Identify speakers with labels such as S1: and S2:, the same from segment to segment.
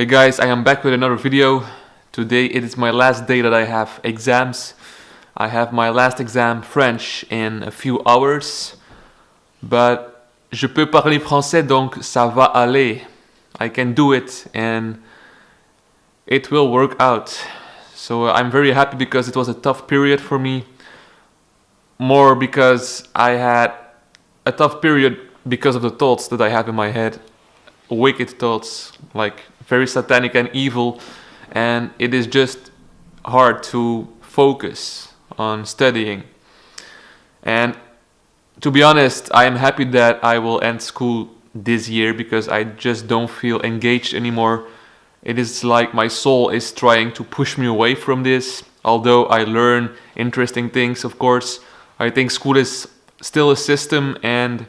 S1: Hey guys, I am back with another video. Today it is my last day that I have exams. I have my last exam French in a few hours. But je peux parler français, donc ça va aller. I can do it and it will work out. So I'm very happy because it was a tough period for me. More because I had a tough period because of the thoughts that I have in my head. Wicked thoughts, like very satanic and evil, and it is just hard to focus on studying. And to be honest, I am happy that I will end school this year because I just don't feel engaged anymore. It is like my soul is trying to push me away from this. Although I learn interesting things, of course, I think school is still a system and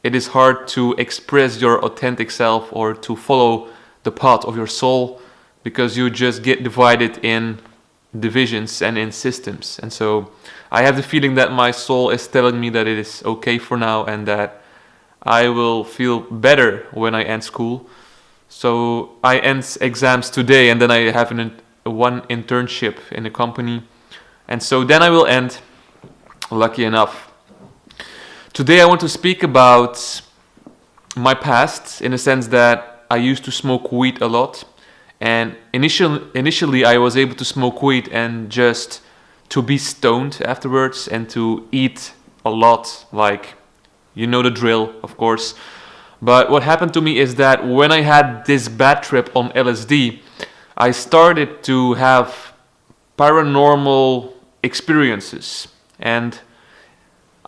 S1: it is hard to express your authentic self or to follow the path of your soul because you just get divided in divisions and in systems. And so I have the feeling that my soul is telling me that it is okay for now and that I will feel better when I end school. So I end exams today and then I have one internship in a company. And so then I will end, lucky enough. Today I want to speak about my past in the sense that I used to smoke weed a lot, and initially I was able to smoke weed and just to be stoned afterwards and to eat a lot, like you know the drill, of course. But what happened to me is that when I had this bad trip on LSD, I started to have paranormal experiences, and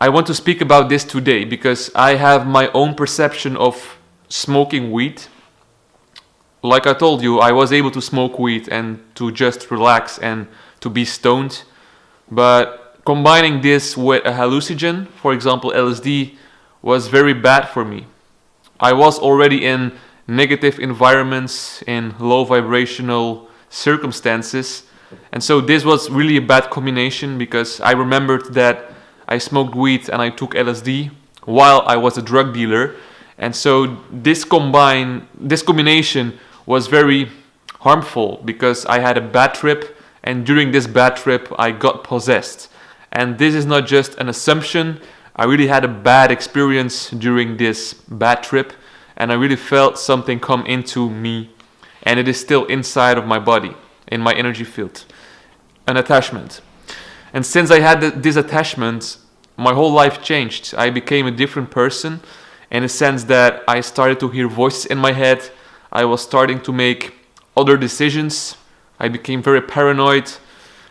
S1: I want to speak about this today because I have my own perception of smoking weed. Like I told you, I was able to smoke weed and to just relax and to be stoned. But combining this with a hallucinogen, for example LSD, was very bad for me. I was already in negative environments, in low vibrational circumstances. And so this was really a bad combination because I remembered that I smoked weed and I took LSD while I was a drug dealer. And so this combination was very harmful because I had a bad trip, and during this bad trip I got possessed. And this is not just an assumption. I really had a bad experience during this bad trip, and I really felt something come into me, and it is still inside of my body, in my energy field, an attachment. And since I had this attachment, my whole life changed. I became a different person in the sense that I started to hear voices in my head. I was starting to make other decisions. I became very paranoid.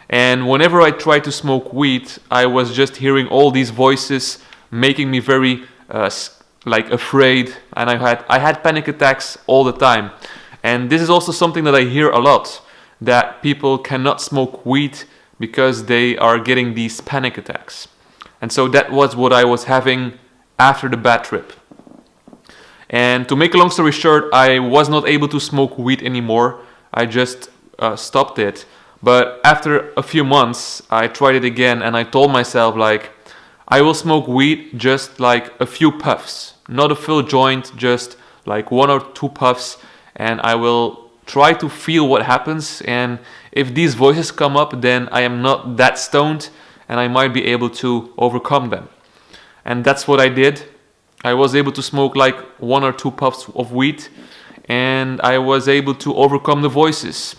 S1: And whenever I tried to smoke weed, I was just hearing all these voices making me very afraid. And I had panic attacks all the time. And this is also something that I hear a lot, that people cannot smoke weed because they are getting these panic attacks. And so that was what I was having after the bad trip. And to make a long story short, I was not able to smoke weed anymore. I just stopped it. But after a few months, I tried it again and I told myself I will smoke weed just like a few puffs. Not a full joint, just like 1 or 2 puffs. And I will try to feel what happens, and if these voices come up, then I am not that stoned and I might be able to overcome them. And that's what I did. I was able to smoke like 1 or 2 puffs of weed, and I was able to overcome the voices.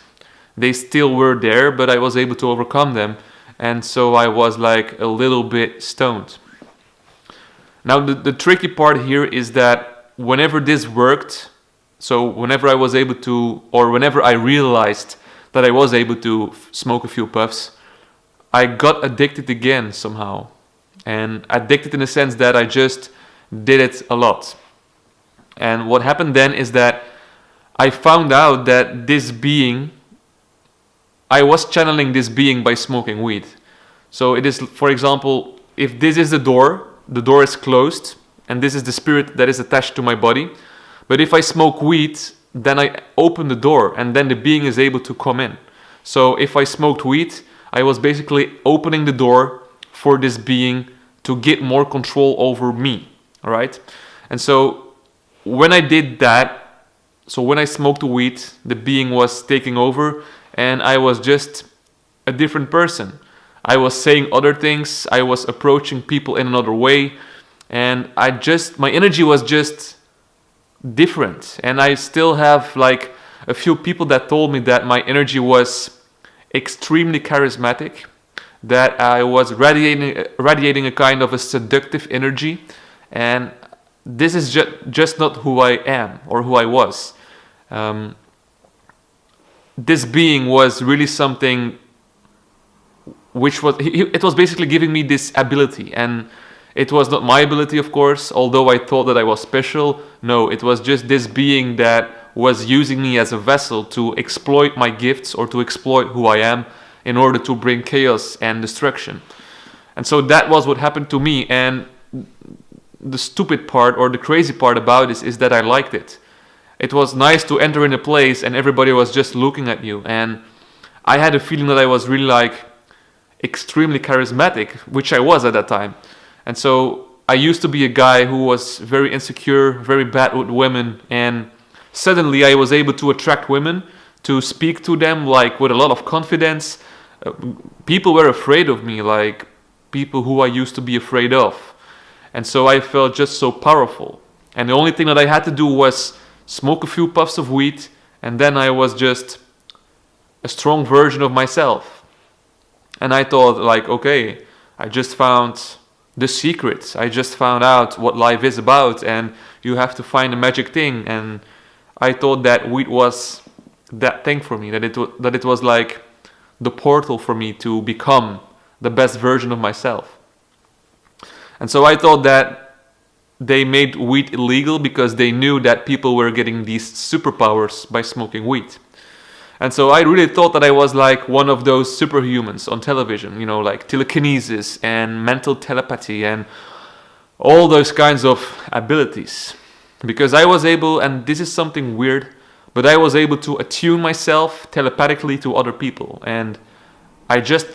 S1: They still were there, but I was able to overcome them, and so I was like a little bit stoned. Now the tricky part here is that whenever this worked, so whenever I was able to, or whenever I realized that I was able to smoke a few puffs, I got addicted again somehow. And addicted in the sense that I just did it a lot. And what happened then is that I found out that this being, I was channeling this being by smoking weed. So it is, for example, if this is the door is closed, and this is the spirit that is attached to my body. But if I smoke weed, then I open the door and then the being is able to come in. So if I smoked weed, I was basically opening the door for this being to get more control over me. All right? And so when I did that, So when I smoked weed, the being was taking over, and I was just a different person. I was saying other things, I was approaching people in another way, and my energy was just different. And I still have like a few people that told me that my energy was extremely charismatic, that I was radiating a kind of a seductive energy, and this is just not who I am or who I was. This being was really something which was, it was basically giving me this ability, and it was not my ability, of course, although I thought that I was special. No, it was just this being that was using me as a vessel to exploit my gifts or to exploit who I am in order to bring chaos and destruction. And so that was what happened to me, and the stupid part or the crazy part about this is that I liked it. It was nice to enter in a place and everybody was just looking at you, and I had a feeling that I was really like extremely charismatic, which I was at that time. And so I used to be a guy who was very insecure, very bad with women, and suddenly I was able to attract women, to speak to them like with a lot of confidence. People were afraid of me, like people who I used to be afraid of. And so I felt just so powerful. And the only thing that I had to do was smoke a few puffs of weed, and then I was just a strong version of myself. And I thought like, okay, I just found the secrets. I just found out what life is about, and you have to find a magic thing. And I thought that weed was that thing for me, that it was like the portal for me to become the best version of myself. And so I thought that they made weed illegal because they knew that people were getting these superpowers by smoking weed. And so I really thought that I was like one of those superhumans on television, like telekinesis and mental telepathy and all those kinds of abilities. Because I was able, and this is something weird, but I was able to attune myself telepathically to other people. And I just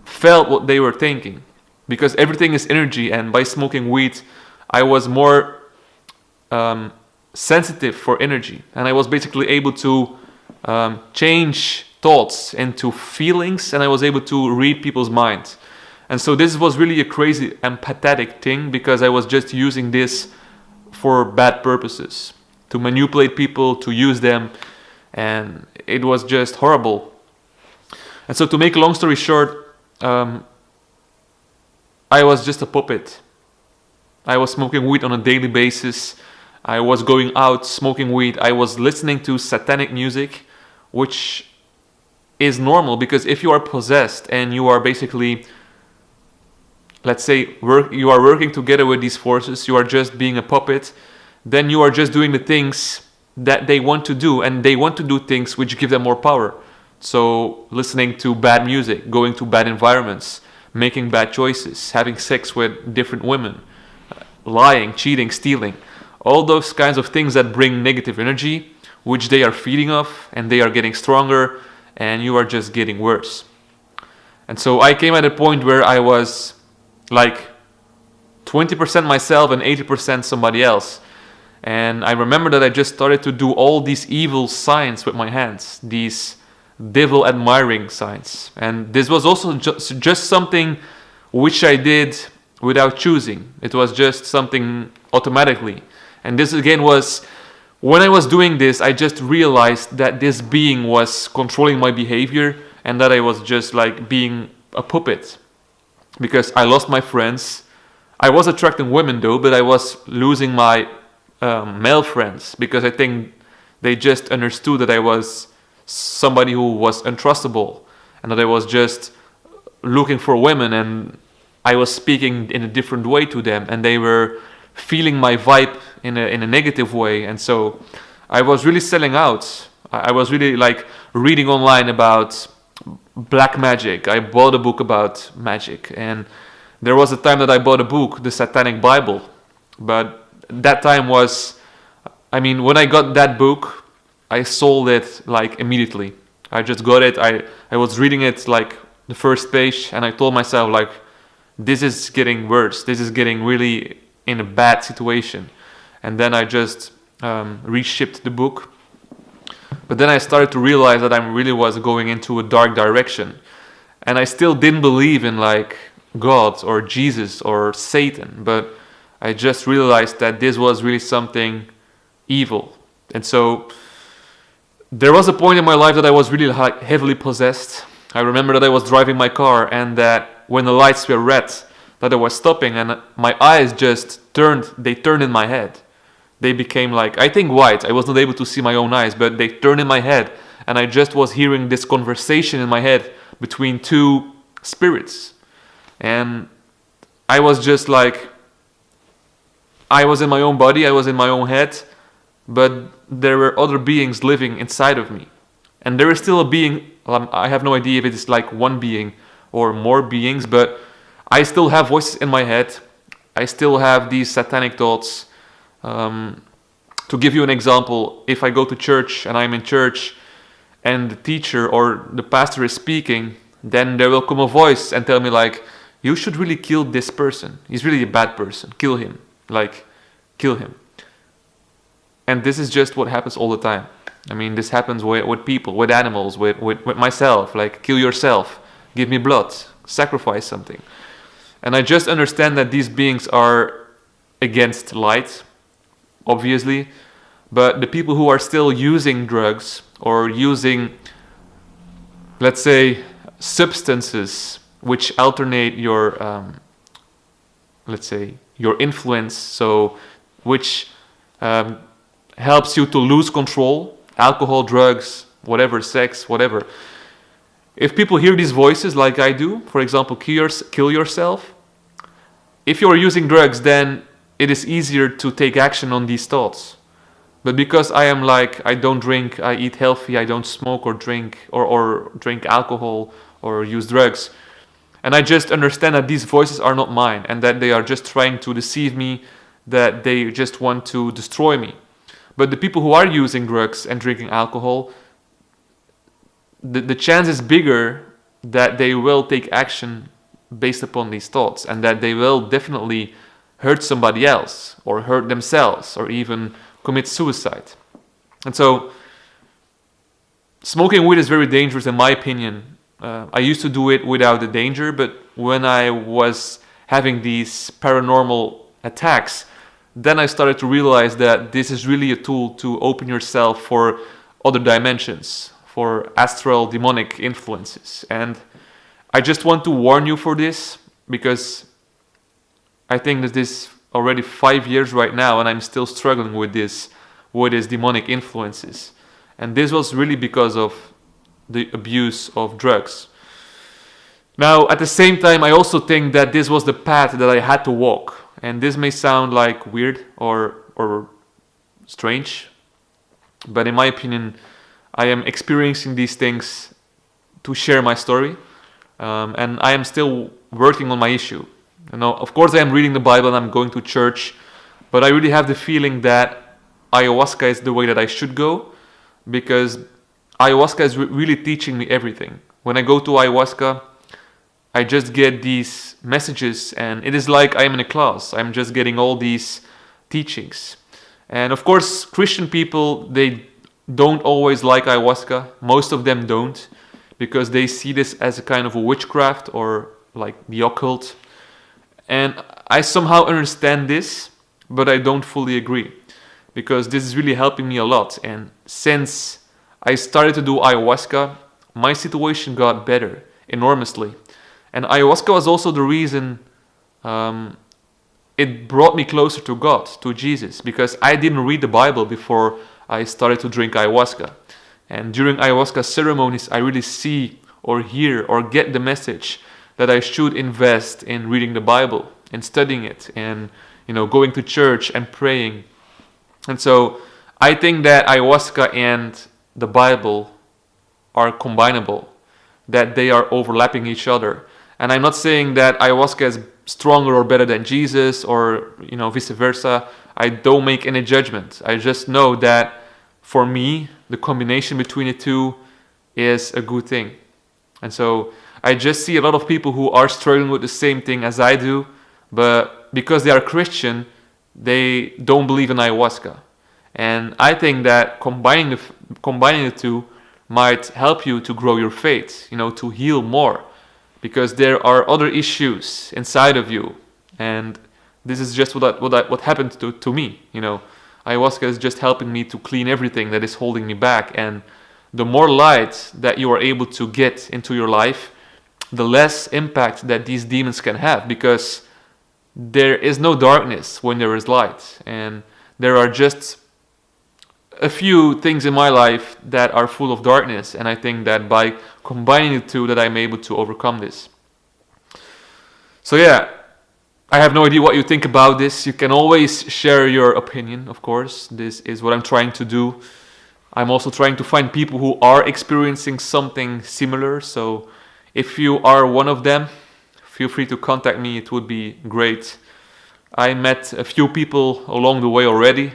S1: felt what they were thinking. Because everything is energy, and by smoking weed, I was more sensitive for energy. And I was basically able to change thoughts into feelings, and I was able to read people's minds. And so this was really a crazy empathetic thing, because I was just using this for bad purposes, to manipulate people, to use them, and it was just horrible. And so to make a long story short, I was just a puppet. I was smoking weed on a daily basis. I was going out smoking weed. I was listening to satanic music, which is normal, because if you are possessed and you are basically, let's say, you are working together with these forces, you are just being a puppet, then you are just doing the things that they want to do, and they want to do things which give them more power. So listening to bad music, going to bad environments, making bad choices, having sex with different women, lying, cheating, stealing, all those kinds of things that bring negative energy, which they are feeding off, and they are getting stronger, and you are just getting worse. And so I came at a point where I was like 20% myself and 80% somebody else. And I remember that I just started to do all these evil signs with my hands, these devil admiring signs. And this was also just something which I did without choosing. It was just something automatically. And this again was, when I was doing this, I just realized that this being was controlling my behavior, and that I was just like being a puppet. Because I lost my friends. I was attracting women though, but I was losing my male friends, because I think they just understood that I was somebody who was untrustable, and that I was just looking for women, and I was speaking in a different way to them, and they were feeling my vibe in a negative way. And so I was really selling out. I was really like reading online about black magic. I bought a book about magic, and there was a time that I bought a book, the Satanic Bible. But that time was, when I got that book, I sold it like immediately. I just got it. I was reading it like the first page, and I told myself like, this is getting worse. This is getting really in a bad situation. And then I just reshipped the book, But then I started to realize that I really was going into a dark direction. And I still didn't believe in like God or Jesus or Satan, but I just realized that this was really something evil. And so there was a point in my life that I was really heavily possessed. I remember that I was driving my car and that when the lights were red, that I was stopping and my eyes just turned in my head. They became like, I think white. I was not able to see my own eyes, but they turned in my head and I just was hearing this conversation in my head between two spirits. And I was just like, I was in my own body, I was in my own head, but there were other beings living inside of me. And there is still a being, I have no idea if it is like one being or more beings, but I still have voices in my head. I still have these satanic thoughts. To give you an example, if I go to church and I'm in church and the teacher or the pastor is speaking, then there will come a voice and tell me like, you should really kill this person. He's really a bad person. Kill him. Like, kill him. And this is just what happens all the time. I mean, this happens with people, with animals, with myself. Like, kill yourself. Give me blood. Sacrifice something. And I just understand that these beings are against light, obviously. But the people who are still using drugs or using, let's say, substances which alternate your, let's say, your influence, so which helps you to lose control, alcohol, drugs, whatever, sex, whatever. If people hear these voices like I do, for example, kill yourself, if you're using drugs, then it is easier to take action on these thoughts. But because I am like, I don't drink, I eat healthy, I don't smoke or drink or drink alcohol or use drugs, and I just understand that these voices are not mine and that they are just trying to deceive me, that they just want to destroy me. But the people who are using drugs and drinking alcohol, the chance is bigger that they will take action based upon these thoughts and that they will definitely hurt somebody else or hurt themselves or even commit suicide. And so smoking weed is very dangerous in my opinion. I used to do it without the danger, but when I was having these paranormal attacks, then I started to realize that this is really a tool to open yourself for other dimensions, for astral demonic influences. And I just want to warn you for this, because I think that this already 5 years right now and I'm still struggling with these demonic influences. And this was really because of the abuse of drugs. Now, at the same time, I also think that this was the path that I had to walk. And this may sound like weird or strange, but in my opinion, I am experiencing these things to share my story, and I am still working on my issue. You know, of course, I am reading the Bible and I'm going to church, but I really have the feeling that ayahuasca is the way that I should go, because ayahuasca is really teaching me everything. When I go to ayahuasca, I just get these messages and it is like I am in a class. I'm just getting all these teachings. And of course, Christian people, they don't always like ayahuasca. Most of them don't, because they see this as a kind of a witchcraft or like the occult. And I somehow understand this, but I don't fully agree, because this is really helping me a lot. And since I started to do ayahuasca, my situation got better enormously. And ayahuasca was also the reason it brought me closer to God, to Jesus, because I didn't read the Bible before I started to drink ayahuasca. And during ayahuasca ceremonies, I really see or hear or get the message that I should invest in reading the Bible and studying it and, you know, going to church and praying. And so I think that ayahuasca and the Bible are combinable, that they are overlapping each other. And I'm not saying that ayahuasca is stronger or better than Jesus or, you know, vice versa. I don't make any judgment. I just know that for me, the combination between the two is a good thing. And so I just see a lot of people who are struggling with the same thing as I do, but because they are Christian, they don't believe in ayahuasca. And I think that combining the two might help you to grow your faith, to heal more, because there are other issues inside of you. And this is just what happened to me. Ayahuasca is just helping me to clean everything that is holding me back. And the more light that you are able to get into your life, the less impact that these demons can have, because there is no darkness when there is light. And there are just a few things in my life that are full of darkness, and I think that by combining the two that I'm able to overcome this. So yeah, I have no idea what you think about this. You can always share your opinion, of course. This is what I'm trying to do. I'm also trying to find people who are experiencing something similar, so if you are one of them, feel free to contact me. It would be great. I met a few people along the way already,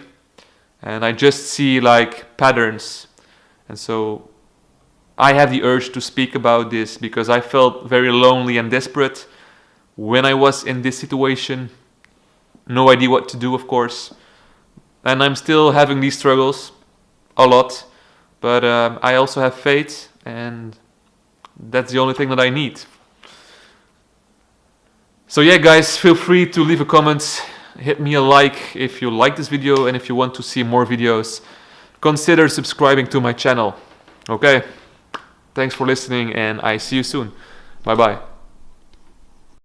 S1: and I just see like patterns. And so I have the urge to speak about this because I felt very lonely and desperate when I was in this situation. No idea what to do, of course. And I'm still having these struggles a lot. But I also have faith, and that's the only thing that I need. So yeah, guys, feel free to leave a comment. Hit me a like if you like this video, and if you want to see more videos, consider subscribing to my channel. Okay? Thanks for listening, and I see you soon. Bye bye.